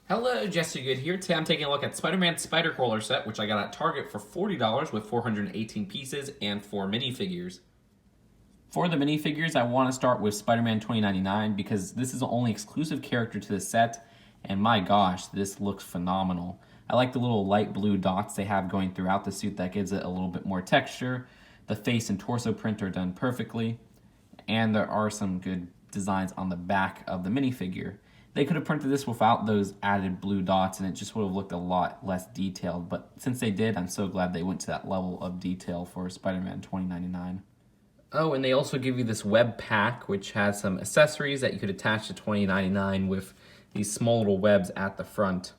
Hello, Jesse Good here. Today I'm taking a look at Spider-Man Spider Crawler set, which I got at Target for $40 with 418 pieces and 4 minifigures. For the minifigures, I want to start with Spider-Man 2099 because this is the only exclusive character to the set, and my gosh, this looks phenomenal. I like the little light blue dots they have going throughout the suit that gives it a little bit more texture. The face and torso print are done perfectly, and there are some good designs on the back of the minifigure. They could have printed this without those added blue dots and it just would have looked a lot less detailed, but since they did, I'm so glad they went to that level of detail for Spider-Man 2099. Oh, and they also give you this web pack, which has some accessories that you could attach to 2099 with these small little webs at the front.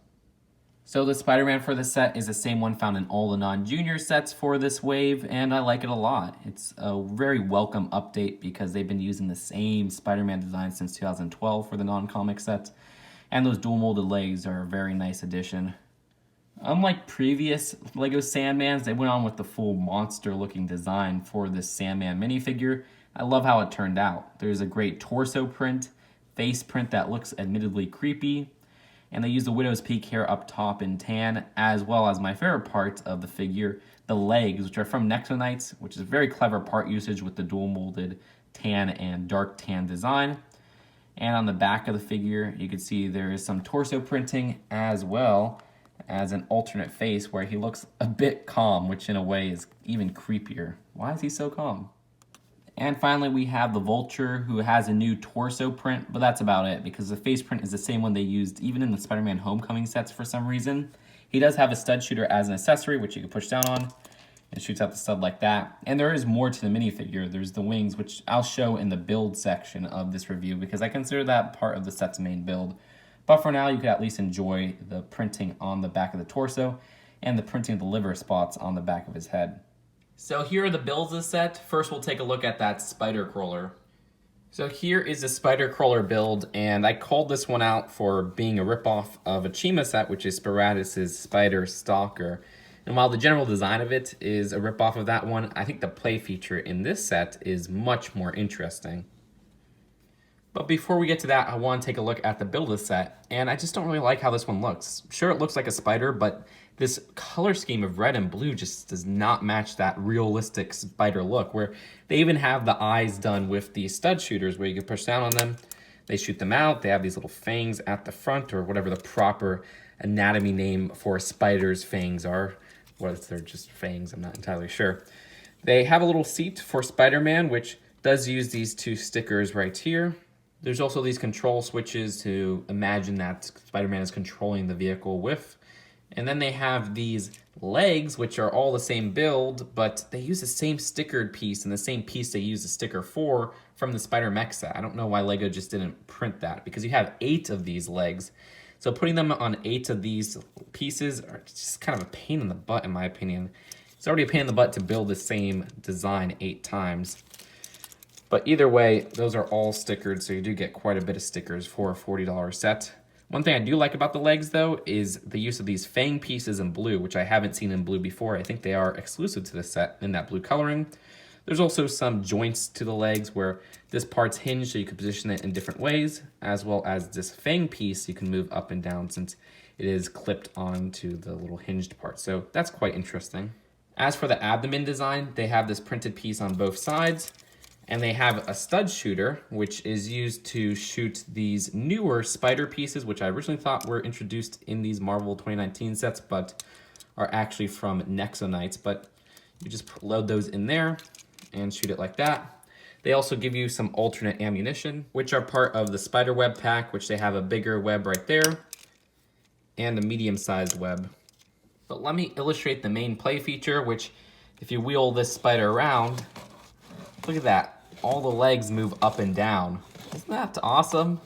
So the Spider-Man for this set is the same one found in all the non-junior sets for this wave, and I like it a lot. It's a very welcome update because they've been using the same Spider-Man design since 2012 for the non-comic sets, and those dual molded legs are a very nice addition. Unlike previous LEGO Sandmans, they went on with the full monster-looking design for this Sandman minifigure. I love how it turned out. There's a great torso print, face print that looks admittedly creepy, and they use the widow's peak hair up top in tan, as well as my favorite part of the figure, the legs, which are from Nexonites, which is a very clever part usage with the dual molded tan and dark tan design. And on the back of the figure, you can see there is some torso printing as well as an alternate face where he looks a bit calm, which in a way is even creepier. Why is he so calm? And finally, we have the Vulture, who has a new torso print, but that's about it, because the face print is the same one they used even in the Spider-Man Homecoming sets for some reason. He does have a stud shooter as an accessory, which you can push down on. It shoots out the stud like that. And there is more to the minifigure. There's the wings, which I'll show in the build section of this review, because I consider that part of the set's main build. But for now, you can at least enjoy the printing on the back of the torso and the printing of the liver spots on the back of his head. So here are the builds of the set. First, we'll take a look at that Spider Crawler. So here is the Spider Crawler build, and I called this one out for being a ripoff of a Chima set, which is Sporadis' Spider Stalker. And while the general design of it is a ripoff of that one, I think the play feature in this set is much more interesting. But before we get to that, I want to take a look at the build of the set, and I just don't really like how this one looks. Sure, it looks like a spider, but this color scheme of red and blue just does not match that realistic spider look, where they even have the eyes done with the stud shooters, where you can push down on them, they shoot them out, they have these little fangs at the front, or whatever the proper anatomy name for a spider's fangs are. What if they're just fangs? I'm not entirely sure. They have a little seat for Spider-Man, which does use these two stickers right here. There's also these control switches to imagine that Spider-Man is controlling the vehicle with. And then they have these legs, which are all the same build, but they use the same stickered piece and the same piece they use the sticker for from the Spider-Mech set. I don't know why LEGO just didn't print that, because you have 8 of these legs. So putting them on 8 of these pieces are just kind of a pain in the butt, in my opinion. It's already a pain in the butt to build the same design 8 times. But either way, those are all stickered, so you do get quite a bit of stickers for a $40 set. One thing I do like about the legs, though, is the use of these fang pieces in blue, which I haven't seen in blue before. I think they are exclusive to this set in that blue coloring. There's also some joints to the legs where this part's hinged, so you can position it in different ways, as well as this fang piece you can move up and down since it is clipped onto the little hinged part. So that's quite interesting. As for the abdomen design, they have this printed piece on both sides. And they have a stud shooter, which is used to shoot these newer spider pieces, which I originally thought were introduced in these Marvel 2019 sets, but are actually from Nexonites. But you just load those in there and shoot it like that. They also give you some alternate ammunition, which are part of the spider web pack, which they have a bigger web right there and a medium-sized web. But let me illustrate the main play feature, which if you wheel this spider around, look at that. All the legs move up and down. Isn't that awesome?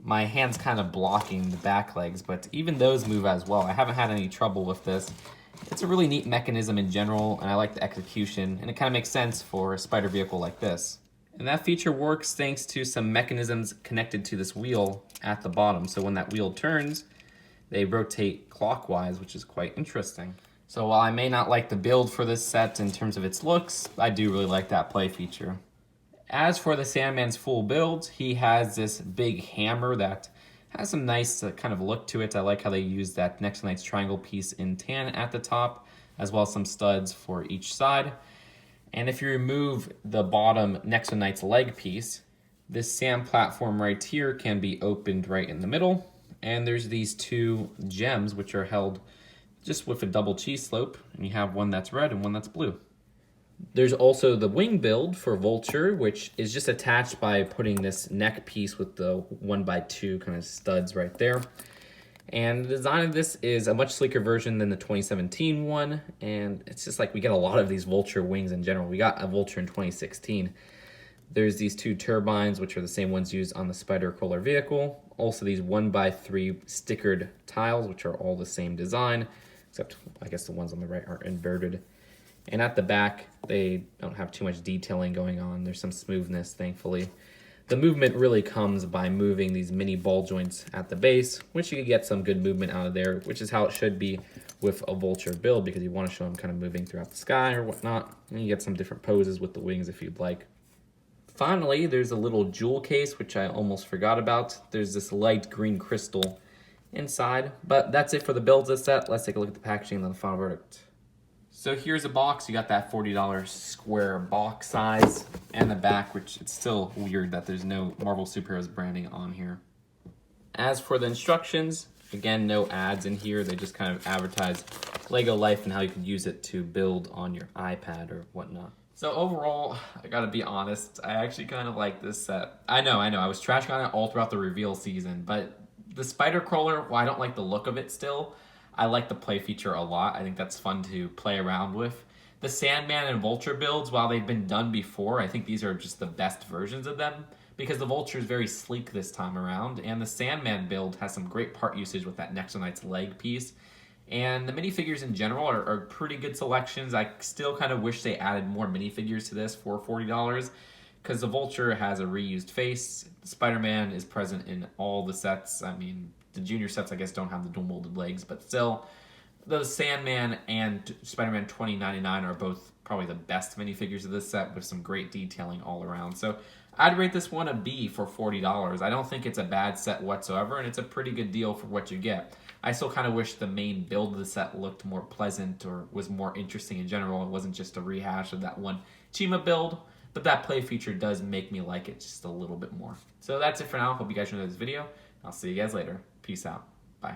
My hand's kind of blocking the back legs, but even those move as well. I haven't had any trouble with this. It's a really neat mechanism in general, and I like the execution, and it kind of makes sense for a spider vehicle like this. And that feature works thanks to some mechanisms connected to this wheel at the bottom. So when that wheel turns, they rotate clockwise, which is quite interesting. So while I may not like the build for this set in terms of its looks, I do really like that play feature. As for the Sandman's full build, he has this big hammer that Has some nice kind of look to it. I like how they use that Next to Knight's triangle piece in tan at the top, as well as some studs for each side. And if you remove the bottom Next to Knight's leg piece, this sand platform right here can be opened right in the middle. And there's these two gems which are held just with a double cheese slope, and you have one that's red and one that's blue. There's also the wing build for Vulture, which is just attached by putting this neck piece with the 1x2 kind of studs right there. And the design of this is a much sleeker version than the 2017 one, and it's just like we get a lot of these Vulture wings in general. We got a Vulture in 2016. There's these two turbines, which are the same ones used on the Spider Crawler vehicle. Also these 1x3 stickered tiles, which are all the same design, except I guess the ones on the right are inverted. And at the back, they don't have too much detailing going on. There's some smoothness, thankfully. The movement really comes by moving these mini ball joints at the base, which you can get some good movement out of there, which is how it should be with a Vulture build, because you want to show them kind of moving throughout the sky or whatnot. And you get some different poses with the wings if you'd like. Finally, there's a little jewel case, which I almost forgot about. There's this light green crystal inside, but that's it for the builds of this set. Let's take a look at the packaging and then the final verdict. So here's a box. You got that $40 square box size, and the back, which it's still weird that there's no Marvel Superheroes branding on here. As for the instructions, again, no ads in here. They just kind of advertise Lego Life and how you can use it to build on your iPad or whatnot. So overall, I gotta be honest, I actually kind of like this set. I know, I was trashing on it all throughout the reveal season, but the Spider Crawler, well, I don't like the look of it still. I like the play feature a lot. I think that's fun to play around with. The Sandman and Vulture builds, while they've been done before, I think these are just the best versions of them, because the Vulture is very sleek this time around, and the Sandman build has some great part usage with that Next to Knight's leg piece. And the minifigures in general are pretty good selections. I still kind of wish they added more minifigures to this for $40, because the Vulture has a reused face. Spider-Man is present in all the sets. I mean, the junior sets, I guess, don't have the dual molded legs, but still, the Sandman and Spider-Man 2099 are both probably the best minifigures of this set with some great detailing all around. So I'd rate this one a B for $40. I don't think it's a bad set whatsoever, and it's a pretty good deal for what you get. I still kind of wish the main build of the set looked more pleasant or was more interesting in general. It wasn't just a rehash of that one Chima build, but that play feature does make me like it just a little bit more. So that's it for now. Hope you guys enjoyed this video. I'll see you guys later. Peace out. Bye.